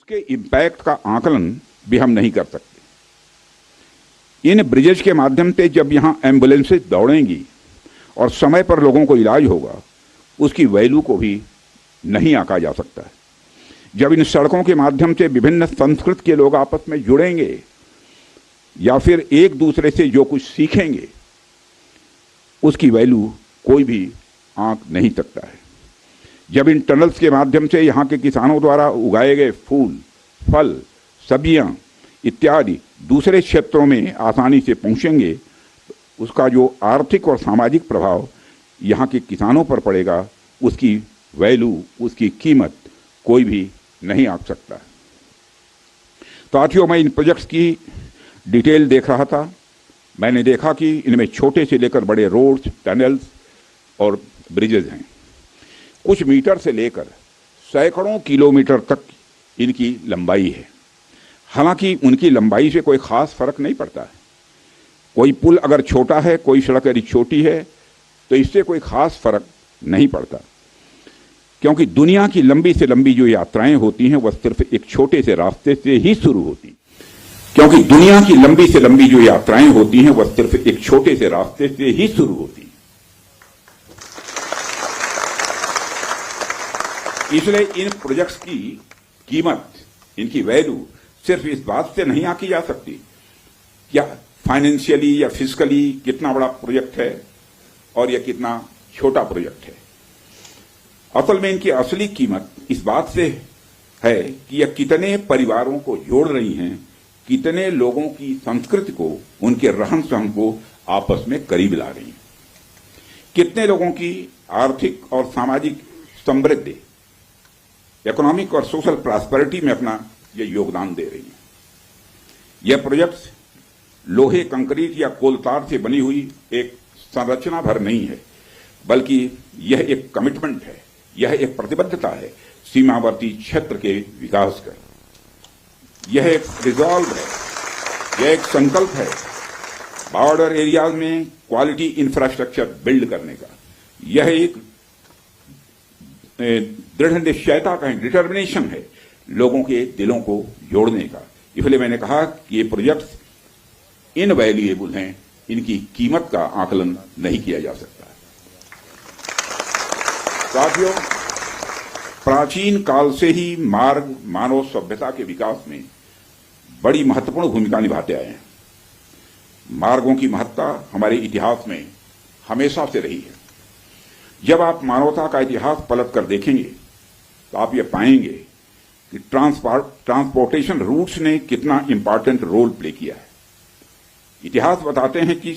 उसके इम्पैक्ट का आकलन भी हम नहीं कर सकते। इन ब्रिजेज के माध्यम से जब यहाँ एम्बुलेंसेज दौड़ेंगी और समय पर लोगों को इलाज होगा, उसकी वैल्यू को भी नहीं आंका जा सकता है। जब इन सड़कों के माध्यम से विभिन्न संस्कृति के लोग आपस में जुड़ेंगे या फिर एक दूसरे से जो कुछ सीखेंगे, उसकी वैल्यू कोई भी आंक नहीं सकता है। जब इन टनल्स के माध्यम से यहाँ के किसानों द्वारा उगाए गए फूल, फल, सब्जियां इत्यादि दूसरे क्षेत्रों में आसानी से पहुँचेंगे, उसका जो आर्थिक और सामाजिक प्रभाव यहाँ के किसानों पर पड़ेगा, उसकी वैल्यू, उसकी कीमत कोई भी नहीं आंक सकता। साथियों, मैं इन प्रोजेक्ट्स की डिटेल देख रहा था। मैंने देखा कि इनमें छोटे से लेकर बड़े रोड्स, टनल्स और ब्रिजेज हैं। कुछ मीटर से लेकर सैकड़ों किलोमीटर तक इनकी लंबाई है। हालांकि उनकी लंबाई से कोई खास फर्क नहीं पड़ता है। कोई पुल अगर छोटा है, कोई सड़क यदि छोटी है, तो इससे कोई खास फर्क नहीं पड़ता, क्योंकि दुनिया की लंबी से लंबी जो यात्राएं होती हैं वह सिर्फ एक छोटे से रास्ते से ही शुरू होती हैं। क्योंकि दुनिया की लंबी से लंबी जो यात्राएं होती हैं वह सिर्फ एक छोटे से रास्ते से ही शुरू होती हैं। इसलिए इन प्रोजेक्ट्स की कीमत, इनकी वैल्यू सिर्फ इस बात से नहीं आंकी जा सकती क्या फाइनेंशियली या फिजिकली कितना बड़ा प्रोजेक्ट है और यह कितना छोटा प्रोजेक्ट है। असल में इनकी असली कीमत इस बात से है कि यह कितने परिवारों को जोड़ रही हैं, कितने लोगों की संस्कृति को, उनके रहन सहन को आपस में करीब ला रही हैं, कितने लोगों की आर्थिक और सामाजिक समृद्धि, इकोनॉमिक और सोशल प्रॉस्पेरिटी में अपना ये योगदान दे रही हैं। यह प्रोजेक्ट्स लोहे, कंक्रीट या कोलतार से बनी हुई एक संरचना भर नहीं है, बल्कि यह एक कमिटमेंट है, यह एक प्रतिबद्धता है सीमावर्ती क्षेत्र के विकास का। यह एक रिजॉल्व है, यह एक संकल्प है बॉर्डर एरियाज में क्वालिटी इंफ्रास्ट्रक्चर बिल्ड करने का। यह एक दृढ़ निश्चयता का डिटर्मिनेशन है लोगों के दिलों को जोड़ने का। इसलिए मैंने कहा कि ये प्रोजेक्ट्स इनवैल्यूएबल हैं, इनकी कीमत का आकलन नहीं किया जा सकता। साथियों, प्राचीन काल से ही मार्ग मानव सभ्यता के विकास में बड़ी महत्वपूर्ण भूमिका निभाते आए हैं। मार्गों की महत्ता हमारे इतिहास में हमेशा से रही है। जब आप मानवता का इतिहास पलट कर देखेंगे तो आप ये पाएंगे कि ट्रांसपोर्टेशन रूट्स ने कितना इंपॉर्टेंट रोल प्ले किया है। इतिहास बताते हैं कि